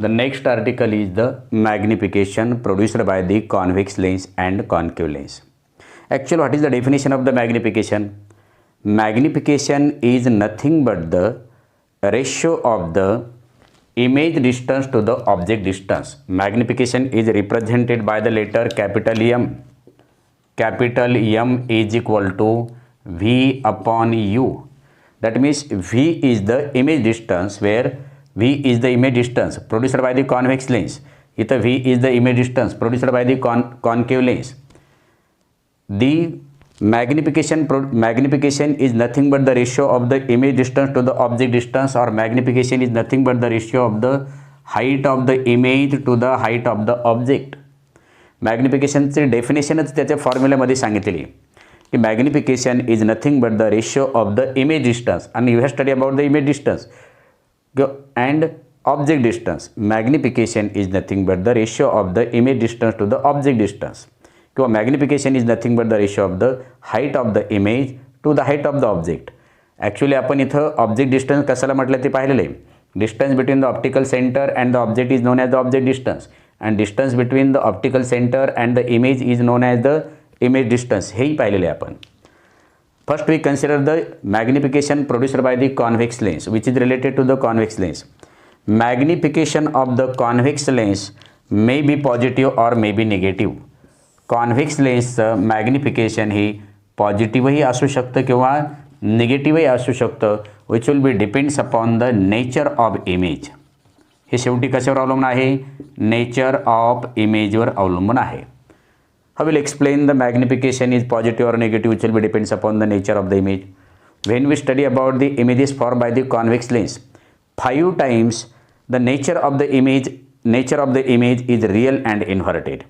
The next article is the magnification produced by the convex lens and concave lens. Actually, what is the definition of the magnification? Magnification is nothing but the ratio of the image distance to the object distance. Magnification is represented by the letter capital M. Capital M is equal to V upon U. That means V is the image distance, where V is the image distance produced by the convex lens. Here V is the image distance produced by the concave lens. The magnification is nothing but the ratio of the image distance to the object distance, or magnification is nothing but the ratio of the height of the image to the height of the object. मॅग्निफिकेशनची डेफिनेशनच त्याच्या फॉर्म्युल्यामध्ये सांगितलेली की magnification is nothing but the ratio of the image distance, आणि you have study about the image distance and object distance. Magnification is nothing but the ratio of the image distance to the object distance, किंवा magnification is nothing but the ratio of the height of the image to the height of the object. Actually आपण इथं object distance कशाला म्हटलं ते पाहिलेलं आहे. Distance between the optical centre and the object is non as the object distance, and distance between the optical center and the image is known as the image distance. हेही पाहिलेले आपण. First we consider the magnification produced by the convex lens, which is related to the convex lens. Magnification of the convex lens may be positive or may be negative. Convex lens magnification ही पॉझिटिव्हही असू शकतं किंवा निगेटिव्हही असू शकतं, which will be depends upon the nature of image. हे शेवटी कशावर अवलंबून आहे? नेचर ऑफ इमेजवर अवलंबून आहे. How will explain the magnification is positive or negative, which will be depends upon the nature of the image. When we study about the images form by the convex lens 5 times the nature of the image is real and inverted.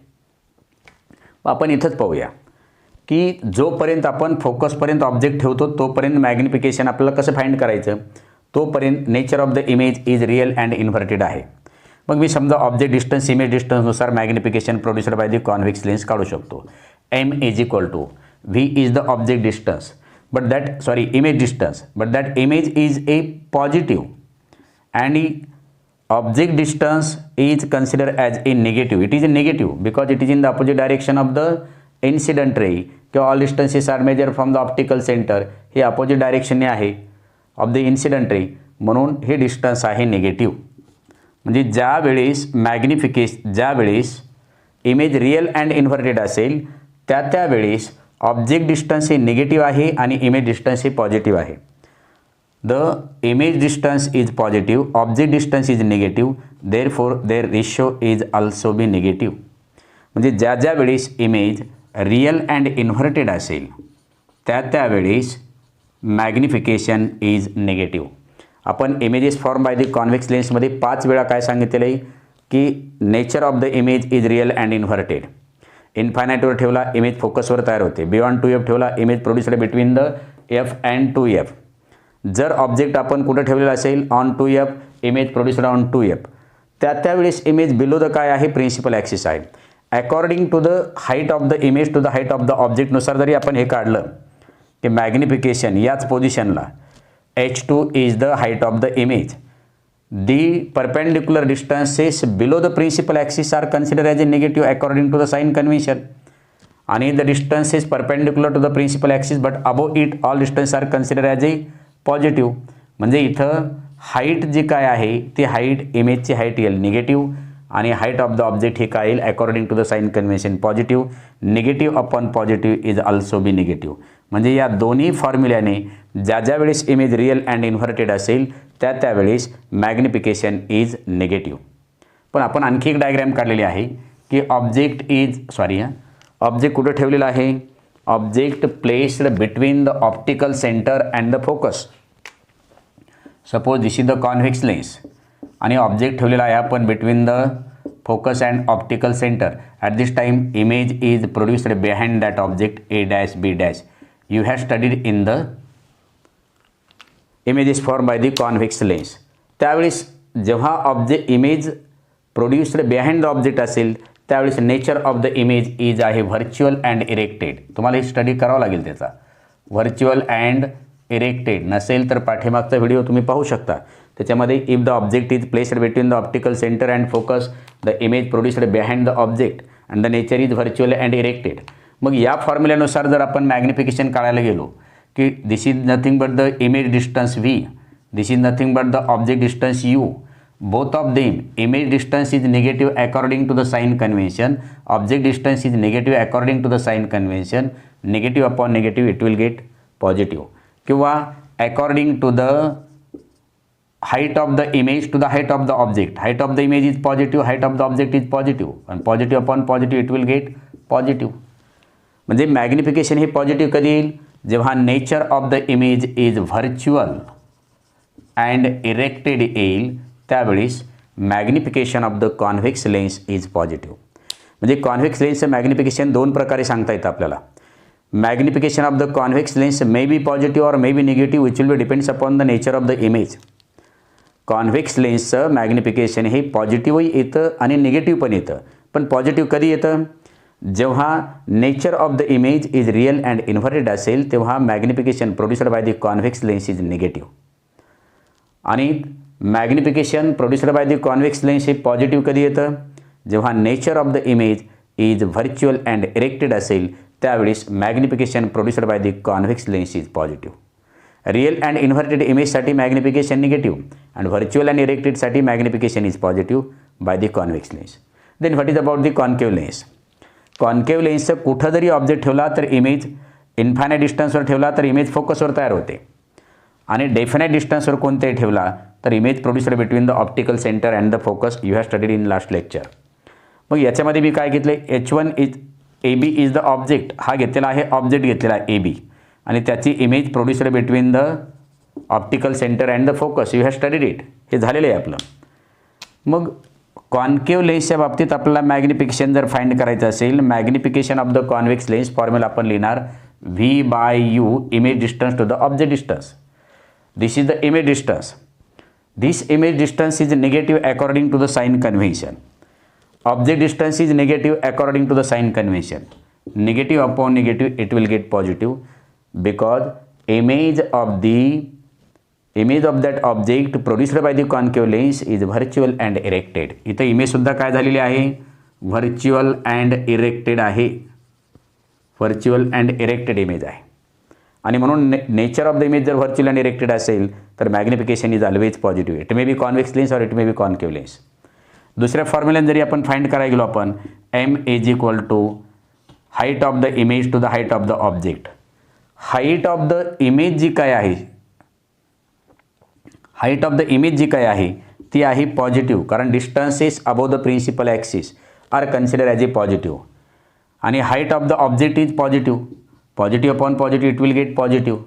आपण इथंच पाहूया की जोपर्यंत आपण फोकसपर्यंत object ठेवतो तोपर्यंत magnification आपल्याला कसं फाइंड करायचं, तोपर्यंत nature of the image is real and inverted आहे. मग मी समजा ऑब्जेक्ट डिस्टन्स इमेज डिस्टन्सनुसार magnification produced by the convex lens काढू शकतो. M is equal to V is the object distance image distance, but that image is a positive and object distance is consider as a negative. It is a negative because it is in the opposite direction of the incident ray, किंवा all distances are measure from the optical centre, हे opposite डायरेक्शनने आहे of the incident रे, म्हणून हे distance आहे negative. म्हणजे ज्यावेळेस image real and inverted असेल त्यावेळेस ऑब्जेक्ट डिस्टन्स हे निगेटिव्ह आहे आणि इमेज डिस्टन्स हे पॉझिटिव्ह आहे. The image distance is positive, object distance is negative, therefore their ratio is also be negative. म्हणजे ज्या वेळेस इमेज रियल अँड इन्व्हर्टेड असेल त्यावेळेस मॅग्निफिकेशन इज निगेटिव्ह. आपण images form by the convex लेन्समध्ये 5 वेळा काय सांगितलेलं आहे की nature of the image is real and inverted. इन्फायनाईटवर ठेवला इमेज फोकसवर तयार होते. बियॉन्ड 2f ठेवला image produced between the f and 2f. जर ऑब्जेक्ट आपण कुठं ठेवलेला असेल on 2f, image produced on 2f, त्यावेळेस इमेज बिलो द काय आहे, प्रिन्सिपल ॲक्सिस आहे. According to the height of the image to the height of the ऑब्जेक्टनुसार जरी आपण हे काढलं की मॅग्निफिकेशन याच पोझिशनला h2 is the height of the image. The perpendicular distances below the principal axis are considered as a negative according to the sign convention. And the distances perpendicular to the principal axis but above it all distances are considered as a positive. म्हणजे इथं height जी काय आहे ती height, इमेजची height येईल negative आणि height of the object हे काय येईल according to the sign convention positive. Negative upon positive is also be negative. म्हणजे या दोन्ही फॉर्म्युल्याने ज्या वेळेस इमेज रियल अँड इन्व्हर्टेड असेल त्यावेळेस मॅग्निफिकेशन इज निगेटिव्ह. पण आपण आणखी एक डायग्रॅम काढलेली आहे की ऑब्जेक्ट कुठं ठेवलेलं आहे, object placed between the optical centre and the focus. Suppose this is the convex lens आणि ऑब्जेक्ट ठेवलेला आहे आपण between the focus and optical centre. At this time image is produced behind that object A dash B dash. You have studied in the images formed by the convex lens. त्यावेळेस जेव्हा image produced behind the object असेल त्यावेळेस nature of the image is आहे virtual and erected. तुम्हाला ही study करावं लागेल त्याचा. Virtual and erected नसेल तर पाठीमागचा व्हिडिओ तुम्ही पाहू शकता. त्याच्यामध्ये if the object is placed between the optical centre and focus the image produced behind the object and the nature is virtual and erected. मग या फॉर्म्युल्यानुसार जर आपण मॅग्निफिकेशन काढायला गेलो की this is nothing but the image distance V, this is nothing but the object distance U. Both of them, image distance is negative according to the sign convention, object distance is negative according to the sign convention, negative upon negative it will get positive. किंवा according to the height of the image to the height of the object, height of the image is positive, height of the object is positive, and positive upon positive it will get positive. म्हणजे magnification हे positive कधी येईल, जेव्हा nature of the image is virtual and erected येईल त्यावेळेस magnification of the convex lens is positive. म्हणजे convex लेन्सचं magnification दोन प्रकारे सांगता येतं आपल्याला. Magnification of the convex lens may be positive or may be negative which will be depends upon the nature of the image. Convex लेन्सचं magnification हे पॉझिटिव्हही येतं आणि निगेटिव्ह पण येतं. पण पॉझिटिव्ह कधी येतं, जेव्हा nature of the image is real and inverted असेल तेव्हा magnification produced by the convex lens is negative. आणि magnification produced by the convex lens हे पॉझिटिव्ह कधी येतं, जेव्हा nature of the image is virtual and erected असेल त्यावेळेस magnification produced by the convex lens is positive. Real and inverted इमेजसाठी magnification negative and virtual and इरेक्टेडसाठी magnification is positive by the convex lens. Then what is about the concave lens. Concave लेन्सचं कुठं जरी object ठेवला तर image infinite डिस्टन्सवर ठेवला तर image फोकसवर तयार होते आणि डेफिनाईट डिस्टन्सवर कोणतेही ठेवला तर image produced between the optical centre and the focus you have studied in last lecture. मग याच्यामध्ये मी काय घेतलं, H1 is AB is the object, हा घेतलेला आहे ऑब्जेक्ट घेतलेला आहे AB आणि त्याची image produced between the optical centre and the focus you have studied it, हे झालेलं आहे आपलं. मग कॉन्केव्ह लेन्सच्या बाबतीत आपल्याला मॅग्निफिकेशन जर फाइंड करायचं असेल, magnification of the convex lens formula आपण लिहिणार V/U image distance to the object distance. This is the image distance. This image distance is negative according to the sign convention. Object distance is negative according to the sign convention. Negative upon negative it will get positive because image of that object produced by the concave lens is virtual and erected. इथं image सुद्धा काय झालेली आहे, virtual and erected आहे. Virtual and erected image आहे आणि म्हणून nature of the image जर व्हर्च्युअल अँड इरेक्टेड असेल तर magnification is always positive. It may be convex lens or it may be concave lens. दुसऱ्या फॉर्म्युल्याने जरी आपण फाइंड करायला गेलो आपण M is equal to height of the image to the height of the object. Height of the image जी काय आहे, हाईट ऑफ द इमेज जी काय आहे ती आहे पॉझिटिव्ह, कारण distances above the principal axis are consider as a positive. आणि height of the object is positive. Positive upon positive it will get positive.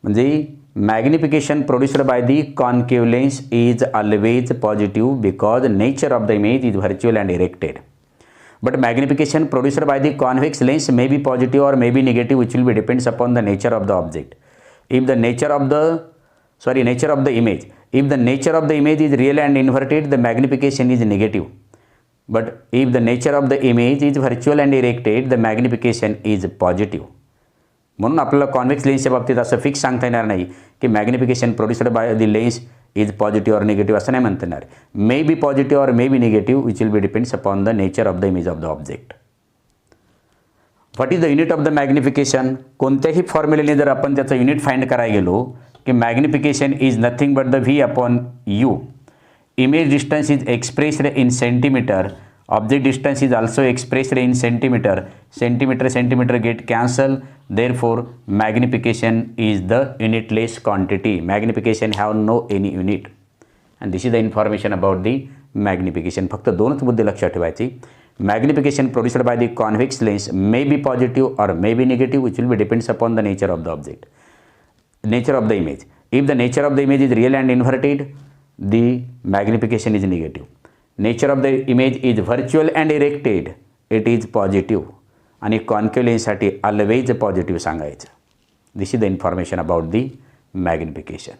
म्हणजे magnification produced by the concave lens is always positive because nature of the image is virtual and erected. But magnification produced by the convex lens may be positive or may be negative which will be depends upon the nature of the object. If the nature of the image, if the nature of the image is real and inverted, the magnification is negative. But if the nature of the image is virtual and erected, the magnification is positive. म्हणून आपल्याला convex लेन्सच्या बाबतीत असं fix सांगता येणार नाही की magnification produced by the lens is positive और negative असं नाही म्हणता येणार. मे be positive or may be negative which will be depends upon the nature of the image of the object. What is the unit of the magnification. कोणत्याही फॉर्म्युलेने जर आपण त्याचं unit find करायला गेलो कि magnification is nothing but the V upon U. Image distance is expressed in centimeter. Object distance is also expressed in centimeter. Centimeter get cancelled. Therefore, magnification is the unitless quantity. Magnification have no any unit. And this is the information about the magnification. फक्त दोनच मुद्दे लक्षात ठेवायचे. Magnification produced by the convex lens may be positive or may be negative, which will be depends upon the nature of the object. Nature of the image. If the nature of the image is real and inverted, the magnification is negative. Nature of the image is virtual and erected, it is positive. आणि concave लेन्ससाठी always positive सांगायचं. This is the information about the magnification.